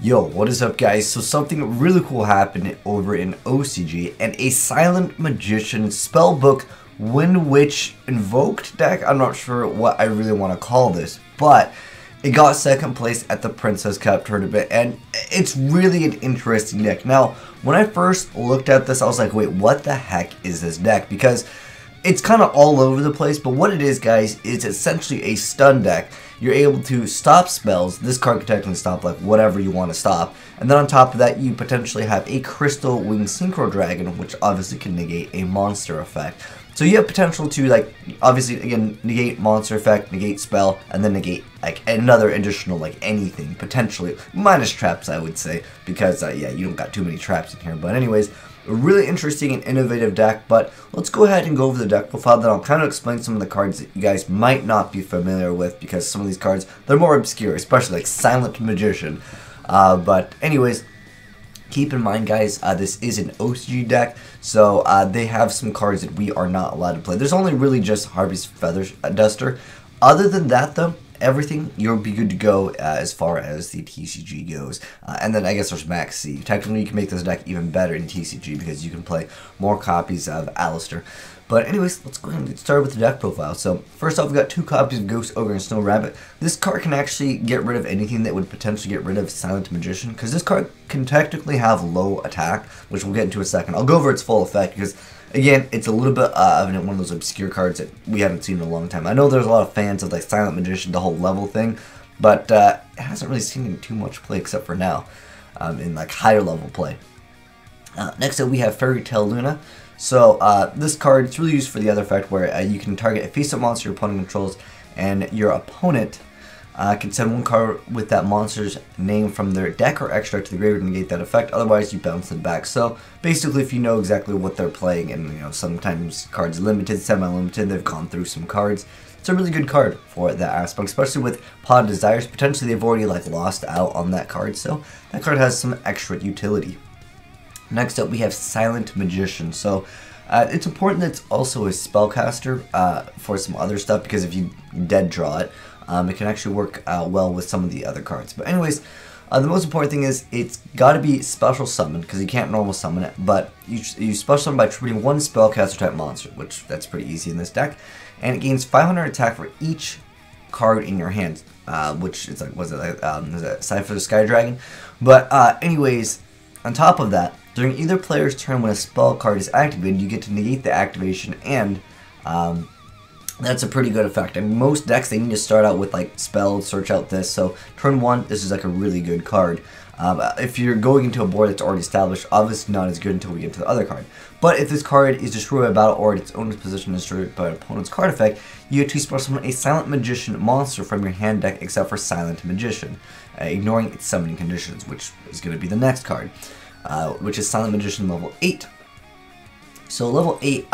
Yo, what is up guys? So something really cool happened over in OCG, and a Silent Magician Spellbook Wind Witch Invoked deck. I'm not sure what I really want to call this, but it got second place at the Princess Cup tournament, and it's really an interesting deck. Now, when I first looked at this, I was like, wait, what the heck is this deck? Because it's kind of all over the place, but what it is, guys, is essentially a stun deck. You're able to stop spells. This card can technically stop like whatever you want to stop. And then on top of that, you potentially have a Crystal Winged Synchro Dragon, which obviously can negate a monster effect. So you have potential to, like, obviously, again, negate monster effect, negate spell, and then negate, like, another additional, like, anything, potentially. Minus traps, I would say, because, yeah, you don't got too many traps in here. But anyways, a really interesting and innovative deck, but let's go ahead and go over the deck profile. Then I'll kind of explain some of the cards that you guys might not be familiar with, because some of these cards, they're more obscure, especially like Silent Magician. But anyways, keep in mind, guys, this is an OCG deck, so they have some cards that we are not allowed to play. There's only really just Harvey's Feather Duster. Other than that, though, everything, you'll be good to go as far as the TCG goes. And then I guess there's Max C. Technically, you can make this deck even better in TCG because you can play more copies of Alistair. But anyways, let's go ahead and get started with the deck profile. So first off, we've got 2 copies of Ghost Ogre and Snow Rabbit. This card can actually get rid of anything that would potentially get rid of Silent Magician, because this card can technically have low attack, which we'll get into in a second. I'll go over its full effect because, again, it's a little bit of one of those obscure cards that we haven't seen in a long time. I know there's a lot of fans of like Silent Magician, the whole level thing, but it hasn't really seen too much play except for now in like higher level play. Next up, we have Fairy Tale Luna. So this card is really used for the other effect where you can target a face-up monster your opponent controls, and your opponent can send 1 card with that monster's name from their deck or extra to the graveyard to negate that effect. Otherwise, you bounce it back. So basically, if you know exactly what they're playing, and you know sometimes cards limited, semi-limited, they've gone through some cards. It's a really good card for that aspect, especially with Pod Desires. Potentially, they've already like lost out on that card, so that card has some extra utility. Next up, we have Silent Magician. So it's important that it's also a spellcaster for some other stuff, because if you dead draw it, it can actually work well with some of the other cards. But anyways, the most important thing is it's got to be special summon, because you can't normal summon it, but you special summon by tributing 1 spellcaster type monster, which that's pretty easy in this deck, and it gains 500 attack for each card in your hand, which is like, was it like Cypher the Sky Dragon? But anyways, on top of that, during either player's turn when a spell card is activated, you get to negate the activation, and that's a pretty good effect. And most decks, they need to start out with like spell, search out this, so turn 1, this is like a really good card. If you're going into a board that's already established, obviously not as good until we get to the other card. But if this card is destroyed by battle or its owner's position is destroyed by an opponent's card effect, you get to special summon a Silent Magician monster from your hand deck except for Silent Magician, ignoring its summoning conditions, which is going to be the next card. Which is Silent Magician level 8. So level 8,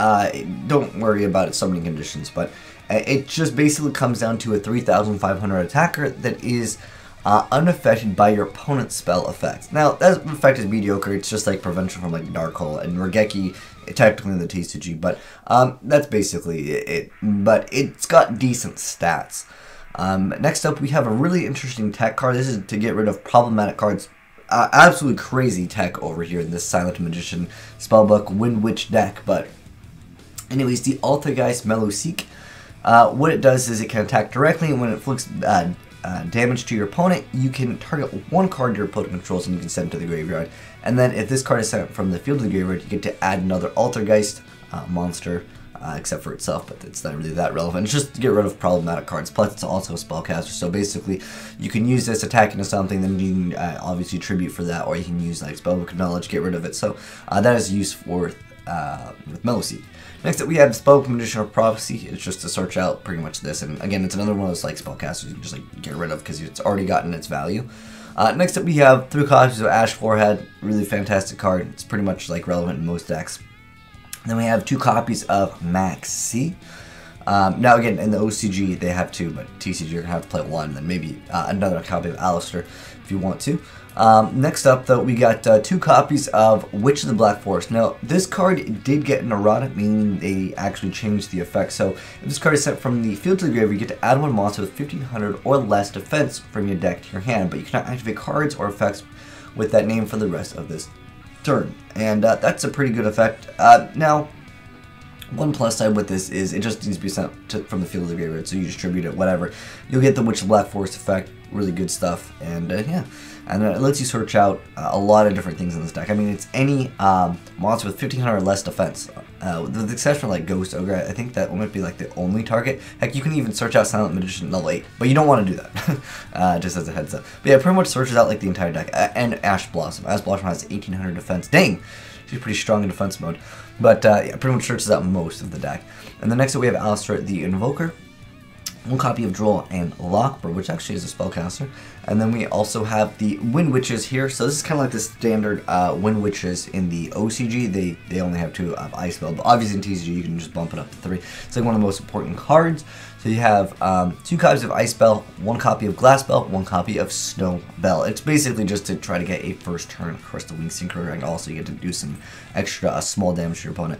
don't worry about its summoning conditions, but it just basically comes down to a 3,500 attacker that is unaffected by your opponent's spell effects. Now, that effect is mediocre. It's just like prevention from like Dark Hole and Regeki, technically in the TCG, but that's basically it. But it's got decent stats. Next up, we have a really interesting tech card. This is to get rid of problematic cards. Absolutely crazy tech over here in this Silent Magician Spellbook Wind Witch deck. But anyways, the Altergeist Meluseek, what it does is it can attack directly, and when it inflicts damage to your opponent, you can target 1 card your opponent controls and you can send it to the graveyard. And then if this card is sent from the field to the graveyard, you get to add another Altergeist monster, except for itself, but it's not really that relevant. It's just to get rid of problematic cards. Plus, it's also a spellcaster, so basically, you can use this attack into something, then you can obviously tribute for that, or you can use like Spellbook of Knowledge, get rid of it. So that is used with Meluseek. Next up, we have Spellbook Magician of Prophecy. It's just to search out pretty much this, and again, it's another one of those like spellcasters you can just like get rid of because it's already gotten its value. Next up, we have 3 copies of Ash Forehead. Really fantastic card. It's pretty much like relevant in most decks. Then we have 2 copies of Max C. Now again, in the OCG they have 2, but TCG you're going to have to play 1, then maybe another copy of Alistair. if you want to. Next up, though, we got 2 copies of Witch of the Black Forest. Now, this card did get an errata, meaning they actually changed the effect. So, if this card is sent from the field to the graveyard, you get to add 1 monster with 1500 or less defense from your deck to your hand, but you cannot activate cards or effects with that name for the rest of this turn. And that's a pretty good effect. Now, one plus side with this is it just needs to be sent from the field to the graveyard, so you distribute it, whatever. You'll get the Witch of the Black Forest effect, really good stuff, and yeah. And it lets you search out a lot of different things in this deck. I mean, it's any monster with 1500 or less defense. With the exception of like Ghost Ogre, I think that might be like the only target. Heck, you can even search out Silent Magician level 8, but you don't want to do that, just as a heads up. But yeah, it pretty much searches out like the entire deck. And Ash Blossom. Ash Blossom has 1800 defense. Dang! She's pretty strong in defense mode. But yeah, pretty much searches out most of the deck. And the next up we have Alistair the Invoker. 1 copy of Duel and YGOPRO, which actually is a spellcaster. And then we also have the Wind Witches here. So this is kind of like the standard Wind Witches in the OCG. They only have 2 Ice Spell, but obviously in TCG you can just bump it up to 3. It's like one of the most important cards. So you have 2 copies of Ice Spell, 1 copy of Glass Spell, 1 copy of Snow Bell. It's basically just to try to get a first turn Crystal Wing Synchro, and also you get to do some extra small damage to your opponent.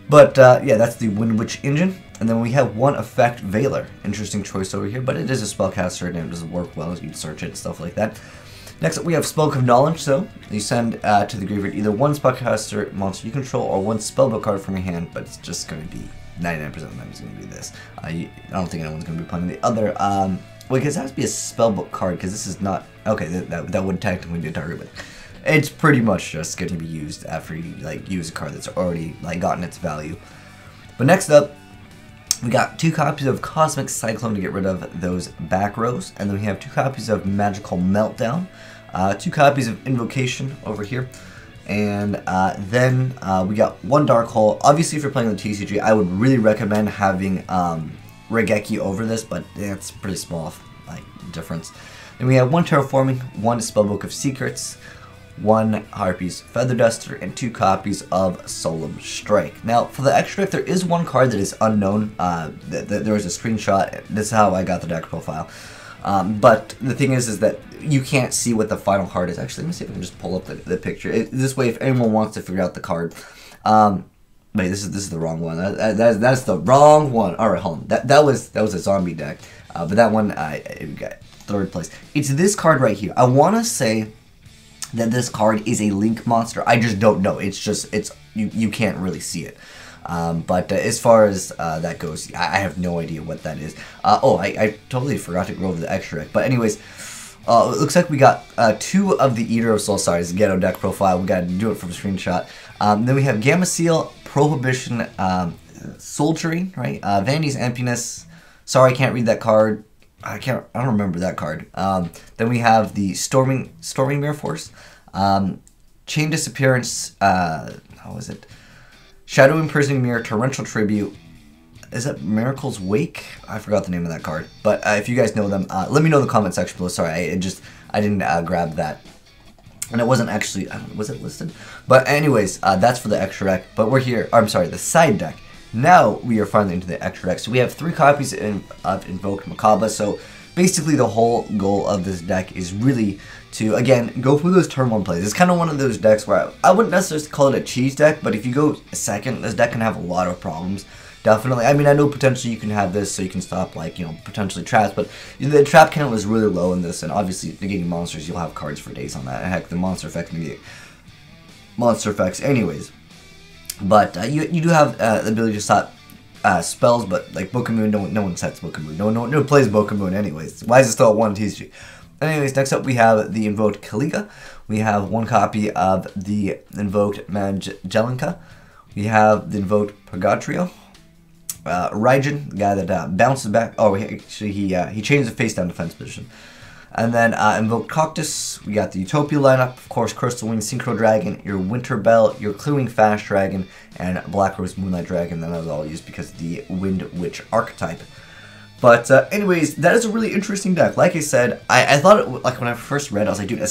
But yeah, that's the Wind Witch engine. And then we have 1 effect, Veiler. Interesting choice over here, but it is a spellcaster and it doesn't work well, as you can search it and stuff like that. Next up we have Spellbook of Knowledge. So you send to the graveyard either 1 spellcaster monster you control or 1 spellbook card from your hand, but it's just going to be 99% of the time it's going to be this. I don't think anyone's going to be playing the other. Well, because it has to be a spellbook card, because this is not okay. That would technically be a target, but it's pretty much just going to be used after you like use a card that's already like gotten its value. But next up, we got 2 copies of Cosmic Cyclone to get rid of those back rows, and then we have 2 copies of Magical Meltdown, 2 copies of Invocation over here, and then we got 1 Dark Hole. Obviously, if you're playing the TCG, I would really recommend having Regeki over this, but yeah, it's pretty small like difference. Then we have 1 Terraforming, 1 Spellbook of Secrets, 1 Harpy's Feather Duster, and 2 copies of Solemn Strike. Now, for the extra deck, there is 1 card that is unknown. There was a screenshot. This is how I got the deck profile. But the thing is that you can't see what the final card is. Actually, let me see if I can just pull up the picture. This way, if anyone wants to figure out the card. Wait, this is the wrong one. That's the wrong one. All right, hold on. That was a zombie deck. But that one, it got 3rd place. It's this card right here. I want to say that this card is a Link monster. I just don't know. It's just, you can't really see it. But as far as that goes, I have no idea what that is. Oh, I totally forgot to go over the extra deck. But anyways, it looks like we got 2 of the Eater of Soul. Sorry, it's a Ghetto deck profile. We got to do it from a screenshot. Then we have Gamma Seal, Prohibition, Soldiery, right? Vanity's Emptiness. Sorry, I can't read that card. I don't remember that card. Then we have the Storming Mirror Force, Chain Disappearance. How is it? Shadow Imprisoning Mirror, Torrential Tribute. Is that Miracle's Wake? I forgot the name of that card. But if you guys know them, let me know in the comment section below. Sorry, I didn't grab that. And it wasn't actually, was it listed? But anyways, that's for the extra deck. But we're here, I'm sorry, the side deck. Now we are finally into the extra deck. So we have 3 copies of Invoked Macabre. So basically the whole goal of this deck is really to, again, go for those turn 1 plays. It's kind of one of those decks where I wouldn't necessarily call it a cheese deck, but if you go second, this deck can have a lot of problems. Definitely. I mean, I know potentially you can have this so you can stop, like, you know, potentially traps, but the trap count was really low in this, and obviously negating monsters, you'll have cards for days on that. And heck, the monster effect negate monster effects anyways. But you do have the ability to stop spells, but like Book of Moon, no one sets Book of Moon. No one plays Book of Moon anyways. Why is it still at 1 TCG? Anyways, next up we have the Invoked Kaliga. We have 1 copy of the Invoked Magellanka. We have the Invoked Purgatrio. Raijin, the guy that bounces back. Oh, actually he changed the face down defense position. And then Invoked Coctus, we got the Utopia lineup, of course, Crystal Wing Synchro Dragon, your Winter Bell, your Clearing Fast Dragon, and Black Rose Moonlight Dragon. That was all used because of the Wind Witch archetype. But anyways, that is a really interesting deck. Like I said, I thought, like when I first read it, I was like, dude, a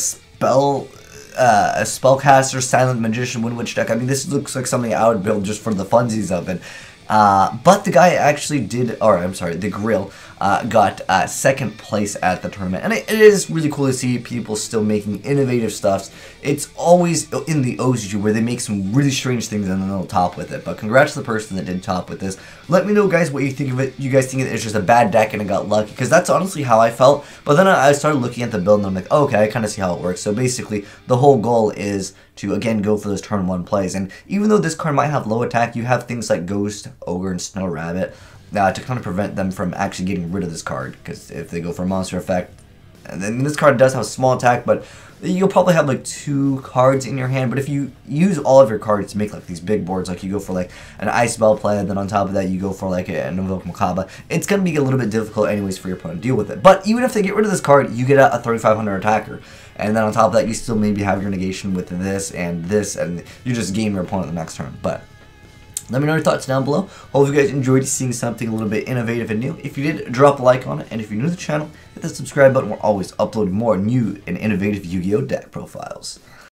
Spellcaster, Silent Magician, Wind Witch deck. I mean, this looks like something I would build just for the funsies of it. But the guy actually did, or I'm sorry, the Grill got second place at the tournament. And it is really cool to see people still making innovative stuffs. It's always in the OCG where they make some really strange things and then they'll top with it. But congrats to the person that did top with this. Let me know, guys, what you think of it. You guys think it's just a bad deck and it got lucky? Because that's honestly how I felt. But then I started looking at the build and I'm like, oh, okay, I kind of see how it works. So basically, the whole goal is to, again, go for those turn 1 plays. And even though this card might have low attack, you have things like Ghost, Ogre, and Snow Rabbit to kind of prevent them from actually getting rid of this card. Because if they go for a monster effect, and then this card does have small attack, but you'll probably have like 2 cards in your hand. But if you use all of your cards to make like these big boards, like you go for like an Ice Spell play, and then on top of that you go for like an Invoke Makaba, it's going to be a little bit difficult anyways for your opponent to deal with it. But even if they get rid of this card, you get a 3,500 attacker. And then on top of that, you still maybe have your negation with this, and you just game your opponent the next turn. But let me know your thoughts down below. Hope you guys enjoyed seeing something a little bit innovative and new. If you did, drop a like on it. And if you're new to the channel, hit the subscribe button. We're always uploading more new and innovative Yu-Gi-Oh! Deck profiles.